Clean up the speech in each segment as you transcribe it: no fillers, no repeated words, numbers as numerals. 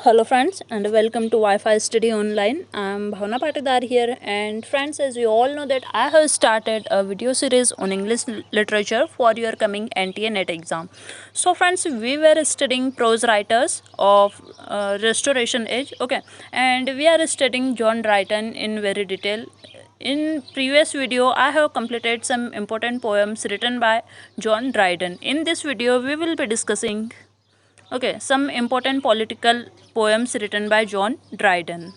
Hello friends and welcome to Wi-Fi Study Online. I'm Bhavna Patidar here, and friends, as you all know that I have started a video series on English literature for your coming NTA NET exam. So friends, we were studying prose writers of Restoration Age, okay, and we are studying John Dryden in very detail. In previous video, I have completed some important poems written by John Dryden. In this video, we will be discussing some important political poems written by John Dryden.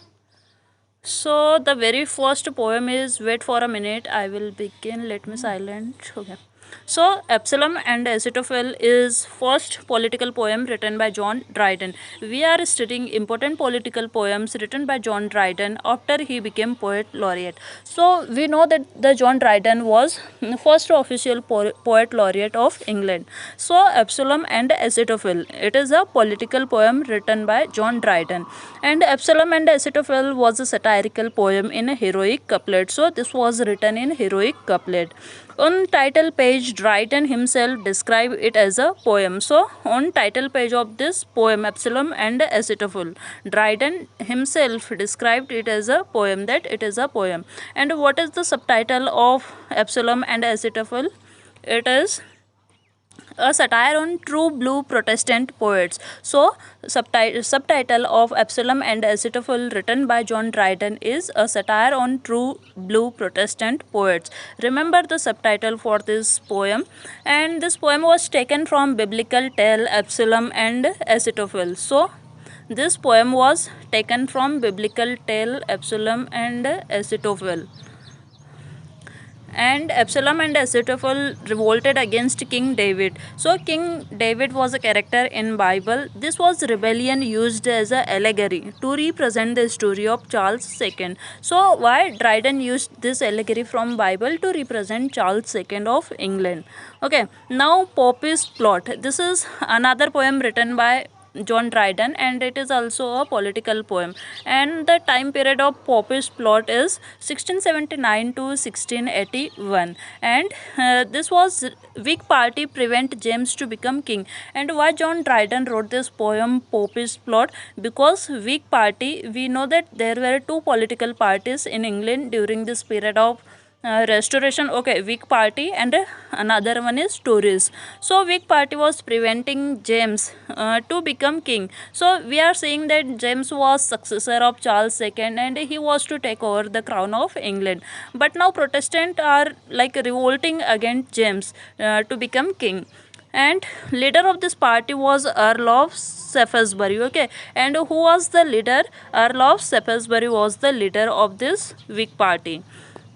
So the very first poem is Wait for a Minute. I will begin. Let me silent. Okay. So Absalom and Ahithophel is first political poem written by John Dryden. We are studying important political poems written by John Dryden after he became poet laureate. So we know that the John Dryden was the first official poet laureate of England. So Absalom and Ahithophel, it is a political poem written by John Dryden. And Absalom and Ahithophel was a satirical poem in a heroic couplet. So this was written in heroic couplet. On title page, Dryden himself described it as a poem. So on title page of this poem, Absalom and Ahithophel, Dryden himself described it as a poem, that it is a poem. And what is the subtitle of Absalom and Ahithophel? It is a satire on true blue Protestant poets. So, subtitle of Absalom and Ahithophel, written by John Dryden, is a satire on true blue Protestant poets. Remember the subtitle for this poem. And this poem was taken from biblical tale Absalom and Ahithophel. So, this poem was taken from biblical tale Absalom and Ahithophel. And Absalom and Ahithophel revolted against King David. So King David was a character in Bible. This was rebellion used as a allegory to represent the story of Charles II. So why Dryden used this allegory from Bible to represent Charles II of England? Okay, now Popish Plot. This is another poem written by John Dryden, and it is also a political poem. And the time period of Popish Plot is 1679 to 1681. And this was Whig party prevent James to become king. And why John Dryden wrote this poem Popish Plot? Because Whig party, we know that there were two political parties in England during this period of Restoration. Okay, Whig party, and another one is Tories. So Whig party was preventing James to become king. So we are saying that James was successor of Charles II and he was to take over the crown of England. But now Protestant are like revolting against James to become king. And leader of this party was Earl of Shaftesbury. Okay, and who was the leader? Earl of Shaftesbury was the leader of this Whig party.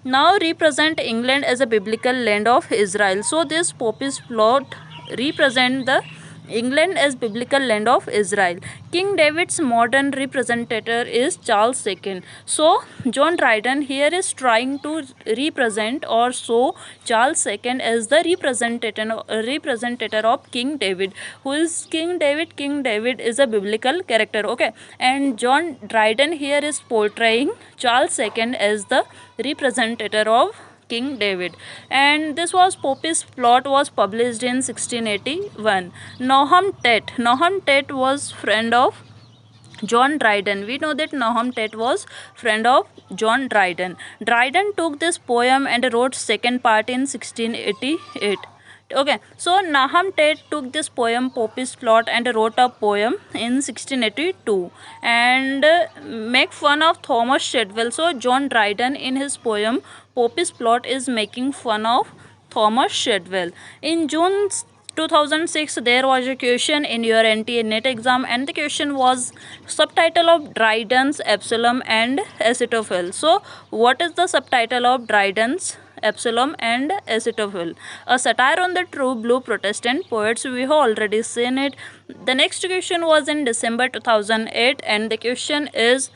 Now represent England as a biblical land of Israel. So this Popish Plot represent the England as biblical land of Israel. King David's modern representative is Charles II. So John Dryden here is trying to represent or show Charles II as the representative of King David. Who is King David? King David is a biblical character. Okay, and John Dryden here is portraying Charles II as the representative of King David. And this was Popish Plot was published in 1681. Nahum Tate was friend of John Dryden. We know that Nahum Tate was friend of John Dryden. Dryden took this poem and wrote second part in 1688. Okay, so Nahum Tate took this poem Popish Plot and wrote a poem in 1682 and make fun of Thomas Shadwell. So John Dryden in his poem Popish Plot is making fun of Thomas Shadwell. In June 2006 there was a question in your NTA NET exam, and the question was subtitle of Dryden's Absalom and Ahithophel. So what is the subtitle of Dryden's Absalom and Ahithophel? A satire on the true blue Protestant poets. We have already seen it. The next question was in December 2008, and the question is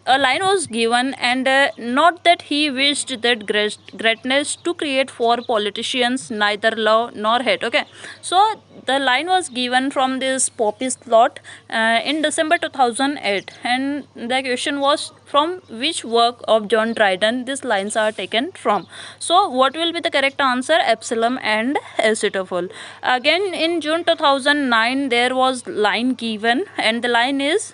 a line was given, and not that he wished that greatness to create for politicians neither love nor hate. Okay, so the line was given from this Popish Plot in December 2008, and the question was from which work of John Dryden these lines are taken from. So what will be the correct answer? Absalom and Ahithophel. Again in June 2009 there was line given, and the line is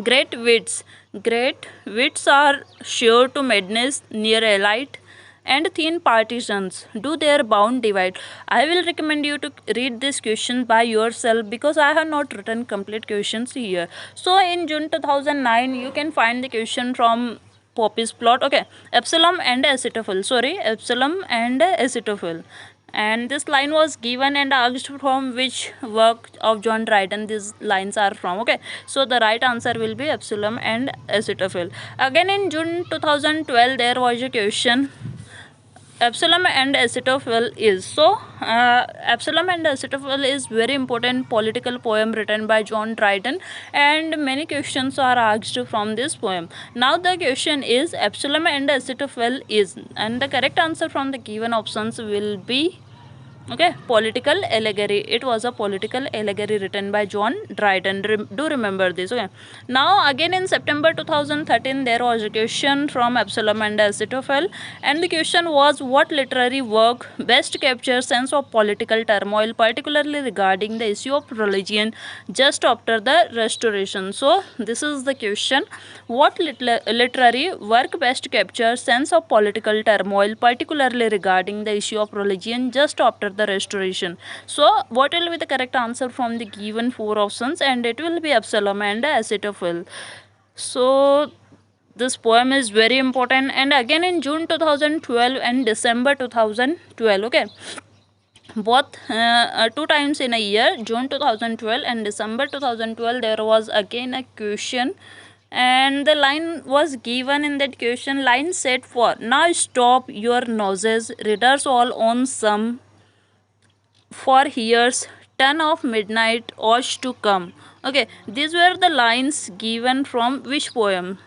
Great wits. Great wits are sure to madness near allied and thin partitions. Do their bound divide? I will recommend you to read this question by yourself because I have not written complete questions here. So in June 2009, you can find the question from Poppy's plot. Okay, Absalom and Acetophil. Sorry, Absalom and Acetophil. And this line was given and asked from which work of John Dryden these lines are from. Okay, so the right answer will be Absalom and Acetophil. Again in June 2012, there was a question. Absalom and Acetophil is so. Absalom and Acetophil is very important political poem written by John Dryden, and many questions are asked from this poem. Now the question is Absalom and Acetophil is, and the correct answer from the given options will be, okay, political allegory. It was a political allegory written by John Dryden. Do remember this. Okay, now again in September 2013, there was a question from Absalom and Acetophil, and the question was, what literary work best captures sense of political turmoil, particularly regarding the issue of religion just after the restoration? So this is the question: what literary work best captures sense of political turmoil, particularly regarding the issue of religion just after the restoration? So what will be the correct answer from the given four options? And it will be Absalom and Acetophil. So this poem is very important. And again in June 2012 and December 2012, okay, both two times in a year, June 2012 and December 2012, there was again a question, and the line was given in that question. Line said, for now stop your noses, readers all on some, for here's 10 of midnight ought to come. Okay, these were the lines given from which poem?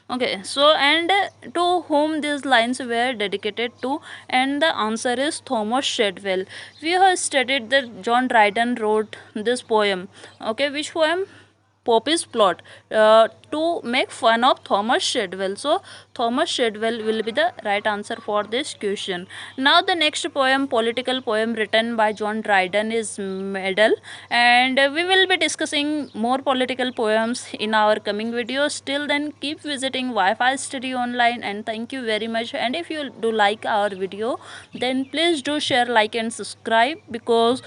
Okay, so and to whom these lines were dedicated to? And the answer is Thomas Shadwell. We have studied that John Dryden wrote this poem. Okay, which poem? Poppy's plot, to make fun of Thomas Shadwell. So Thomas Shadwell will be the right answer for this question. Now the next poem, political poem written by John Dryden, is Medal, and we will be discussing more political poems in our coming videos. Till then, keep visiting Wi-Fi Study Online, and thank you very much. And if you do like our video, then please do share, like, and subscribe, because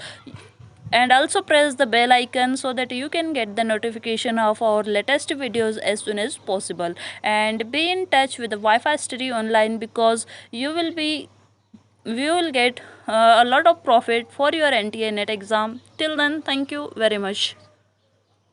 and also press the bell icon so that you can get the notification of our latest videos as soon as possible. And be in touch with the Wi-Fi Study Online, because you will get a lot of profit for your NTA NET exam. Till then, thank you very much.